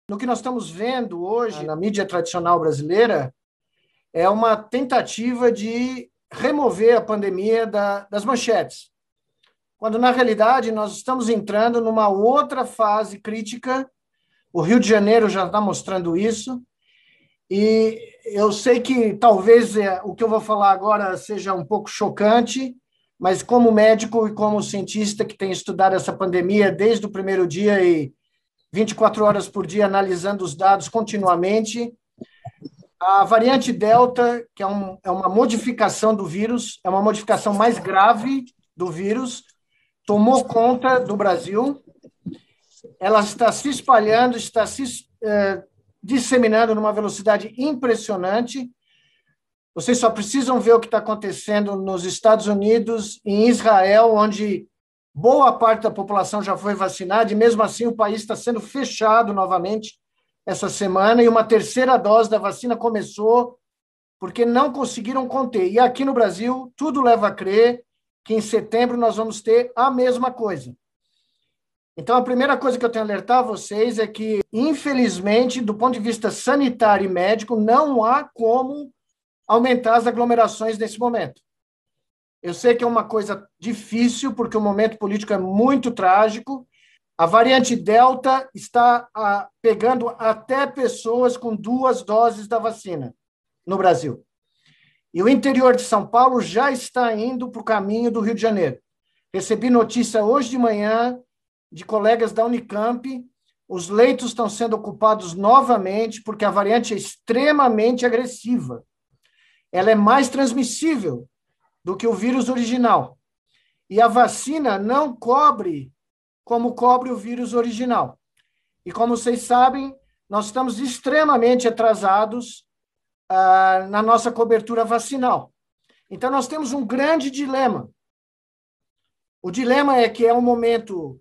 No que nós estamos vendo hoje na mídia tradicional brasileira é uma tentativa de remover a pandemia das manchetes, quando, na realidade, nós estamos entrando numa outra fase crítica. O Rio de Janeiro já está mostrando isso, e eu sei que talvez o que eu vou falar agora seja um pouco chocante, mas como médico e como cientista que tem estudado essa pandemia desde o primeiro dia e 24 horas por dia analisando os dados continuamente, a variante Delta, que é uma modificação do vírus, é uma modificação mais grave do vírus, tomou conta do Brasil. Ela está se espalhando, está se disseminando numa velocidade impressionante. Vocês só precisam ver o que está acontecendo nos Estados Unidos e em Israel, onde boa parte da população já foi vacinada, e mesmo assim o país está sendo fechado novamente essa semana, e uma terceira dose da vacina começou porque não conseguiram conter. E aqui no Brasil, tudo leva a crer que em setembro nós vamos ter a mesma coisa. Então, a primeira coisa que eu tenho a alertar a vocês é que, infelizmente, do ponto de vista sanitário e médico, não há como aumentar as aglomerações nesse momento. Eu sei que é uma coisa difícil, porque o momento político é muito trágico. A variante Delta está pegando até pessoas com 2 doses da vacina no Brasil. E o interior de São Paulo já está indo para o caminho do Rio de Janeiro. Recebi notícia hoje de manhã de colegas da Unicamp, os leitos estão sendo ocupados novamente porque a variante é extremamente agressiva. Ela é mais transmissível do que o vírus original. E a vacina não cobre como cobre o vírus original. E como vocês sabem, nós estamos extremamente atrasados na nossa cobertura vacinal. Então, nós temos um grande dilema. O dilema é que é um momento...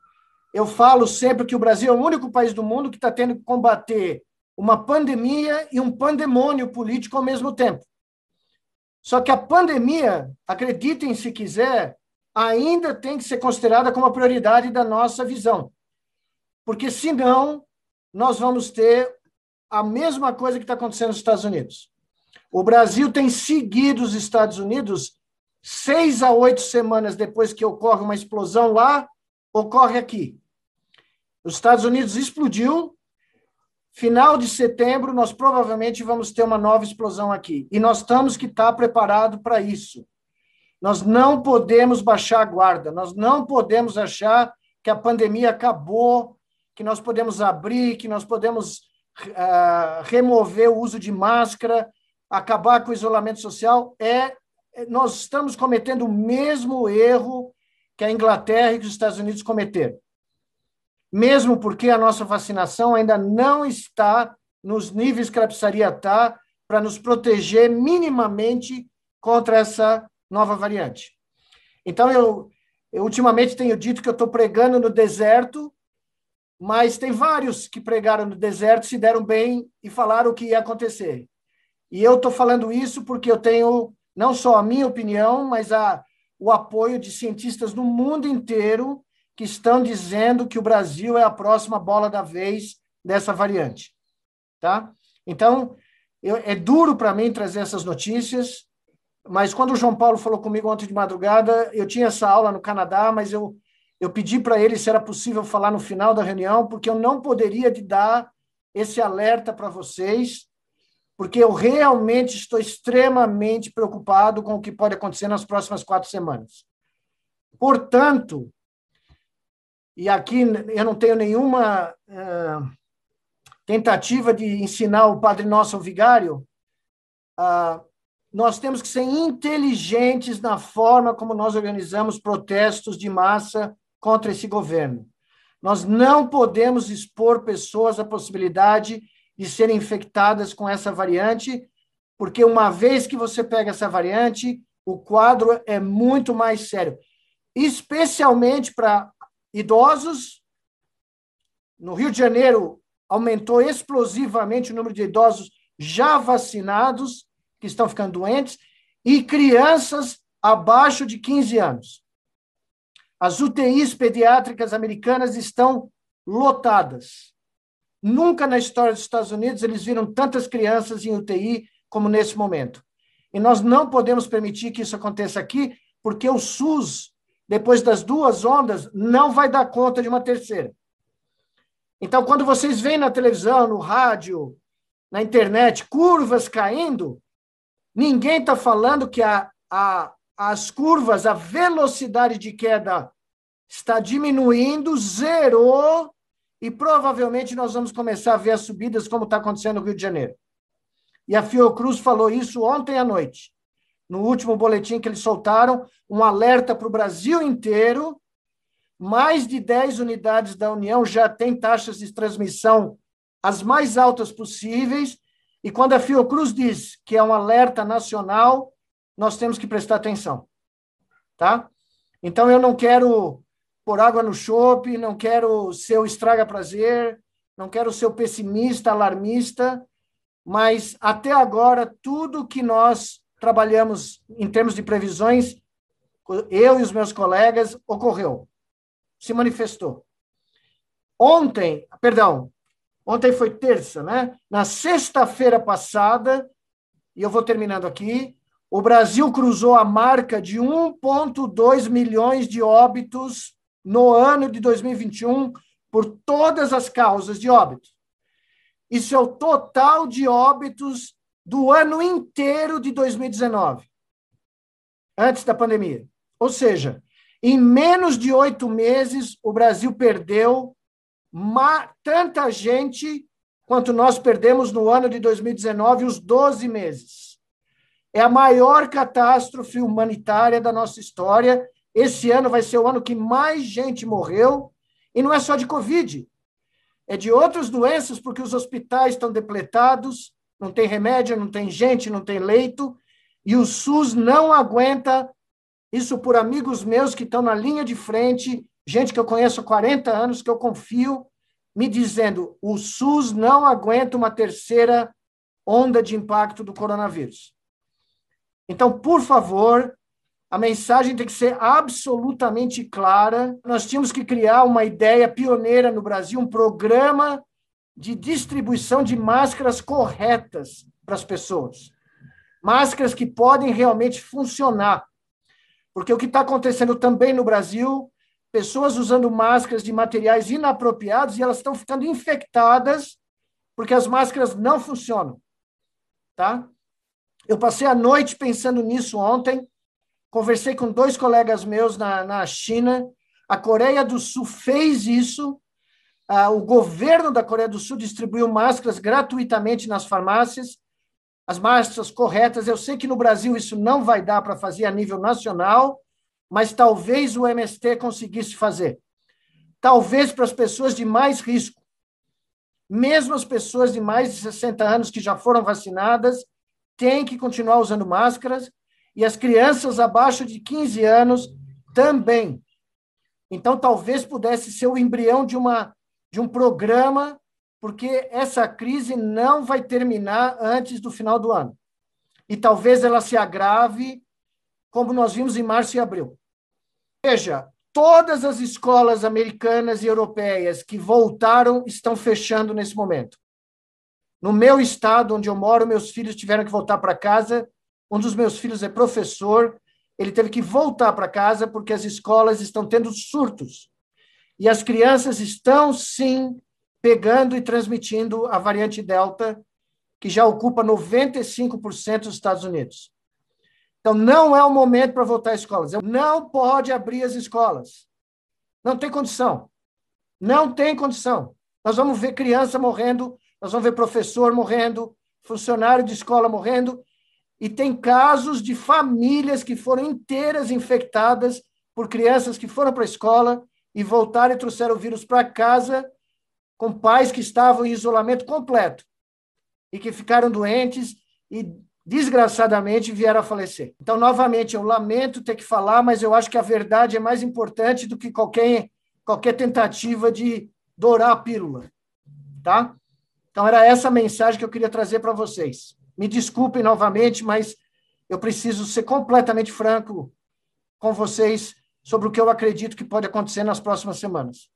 Eu falo sempre que o Brasil é o único país do mundo que está tendo que combater uma pandemia e um pandemônio político ao mesmo tempo. Só que a pandemia, acreditem se quiser, ainda tem que ser considerada como a prioridade da nossa visão. Porque, senão, nós vamos ter a mesma coisa que está acontecendo nos Estados Unidos. O Brasil tem seguido os Estados Unidos 6 a 8 semanas depois que ocorre uma explosão lá, ocorre aqui. Os Estados Unidos explodiu, final de setembro, nós provavelmente vamos ter uma nova explosão aqui. E nós temos que estar preparados para isso. Nós não podemos baixar a guarda, nós não podemos achar que a pandemia acabou, que nós podemos abrir, que nós podemos remover o uso de máscara, acabar com o isolamento social. Nós estamos cometendo o mesmo erro que a Inglaterra e que os Estados Unidos cometeram. Mesmo porque a nossa vacinação ainda não está nos níveis que ela precisaria estar para nos proteger minimamente contra essa nova variante. Então, eu ultimamente tenho dito que eu estou pregando no deserto, mas tem vários que pregaram no deserto, se deram bem e falaram o que ia acontecer. E eu estou falando isso porque eu tenho não só a minha opinião, mas o apoio de cientistas no mundo inteiro que estão dizendo que o Brasil é a próxima bola da vez dessa variante. Tá? Então, é duro para mim trazer essas notícias, mas quando o João Paulo falou comigo ontem de madrugada, eu tinha essa aula no Canadá, mas eu pedi para ele se era possível falar no final da reunião, porque eu não poderia dar esse alerta para vocês, porque eu realmente estou extremamente preocupado com o que pode acontecer nas próximas 4 semanas. Portanto, e aqui eu não tenho nenhuma tentativa de ensinar o Padre Nosso ao vigário, nós temos que ser inteligentes na forma como nós organizamos protestos de massa contra esse governo. Nós não podemos expor pessoas à possibilidade de serem infectadas com essa variante, porque uma vez que você pega essa variante, o quadro é muito mais sério, especialmente para idosos. No Rio de Janeiro, aumentou explosivamente o número de idosos já vacinados, que estão ficando doentes, e crianças abaixo de 15 anos. As UTIs pediátricas americanas estão lotadas. Nunca na história dos Estados Unidos eles viram tantas crianças em UTI como nesse momento. E nós não podemos permitir que isso aconteça aqui, porque o SUS, depois das 2 ondas, não vai dar conta de uma terceira. Então, quando vocês veem na televisão, no rádio, na internet, curvas caindo, ninguém está falando que as curvas, a velocidade de queda está diminuindo, zerou, e provavelmente nós vamos começar a ver as subidas como está acontecendo no Rio de Janeiro. E a Fiocruz falou isso ontem à noite, no último boletim que eles soltaram, um alerta para o Brasil inteiro. Mais de 10 unidades da União já têm taxas de transmissão as mais altas possíveis, e quando a Fiocruz diz que é um alerta nacional, nós temos que prestar atenção, tá? Então, eu não quero pôr água no chope, não quero ser o estraga-prazer, não quero ser o pessimista, alarmista, mas, até agora, tudo que nós trabalhamos em termos de previsões, eu e os meus colegas, ocorreu, se manifestou. Ontem foi terça, né? Na sexta-feira passada, e eu vou terminando aqui, o Brasil cruzou a marca de 1,2 milhões de óbitos no ano de 2021 por todas as causas de óbito. Isso é o total de óbitos do ano inteiro de 2019, antes da pandemia. Ou seja, em menos de 8 meses, o Brasil perdeu tanta gente quanto nós perdemos no ano de 2019, os 12 meses. É a maior catástrofe humanitária da nossa história. Esse ano vai ser o ano que mais gente morreu, e não é só de Covid, é de outras doenças, porque os hospitais estão depletados, não tem remédio, não tem gente, não tem leito, e o SUS não aguenta. Isso por amigos meus que estão na linha de frente, gente que eu conheço há 40 anos, que eu confio, me dizendo, o SUS não aguenta uma terceira onda de impacto do coronavírus. Então, por favor, a mensagem tem que ser absolutamente clara. Nós tínhamos que criar uma ideia pioneira no Brasil, um programa de distribuição de máscaras corretas para as pessoas. Máscaras que podem realmente funcionar. Porque o que está acontecendo também no Brasil, pessoas usando máscaras de materiais inapropriados e elas estão ficando infectadas porque as máscaras não funcionam, tá? Eu passei a noite pensando nisso ontem, conversei com 2 colegas meus na China, a Coreia do Sul fez isso, o governo da Coreia do Sul distribuiu máscaras gratuitamente nas farmácias, as máscaras corretas. Eu sei que no Brasil isso não vai dar para fazer a nível nacional, mas talvez o MST conseguisse fazer. Talvez para as pessoas de mais risco. Mesmo as pessoas de mais de 60 anos que já foram vacinadas, têm que continuar usando máscaras, e as crianças abaixo de 15 anos também. Então, talvez pudesse ser o embrião de um programa, porque essa crise não vai terminar antes do final do ano. E talvez ela se agrave, como nós vimos em março e abril. Veja, todas as escolas americanas e europeias que voltaram estão fechando nesse momento. No meu estado, onde eu moro, meus filhos tiveram que voltar para casa. Um dos meus filhos é professor, ele teve que voltar para casa porque as escolas estão tendo surtos. E as crianças estão, sim, pegando e transmitindo a variante Delta, que já ocupa 95% dos Estados Unidos. Então, não é o momento para voltar às escolas. Não pode abrir as escolas. Não tem condição. Não tem condição. Nós vamos ver criança morrendo, nós vamos ver professor morrendo, funcionário de escola morrendo, e tem casos de famílias que foram inteiras infectadas por crianças que foram para a escola e voltaram e trouxeram o vírus para casa com pais que estavam em isolamento completo e que ficaram doentes e, desgraçadamente, vieram a falecer. Então, novamente, eu lamento ter que falar, mas eu acho que a verdade é mais importante do que qualquer tentativa de dourar a pílula, tá? Então, era essa a mensagem que eu queria trazer para vocês. Me desculpem novamente, mas eu preciso ser completamente franco com vocês sobre o que eu acredito que pode acontecer nas próximas semanas.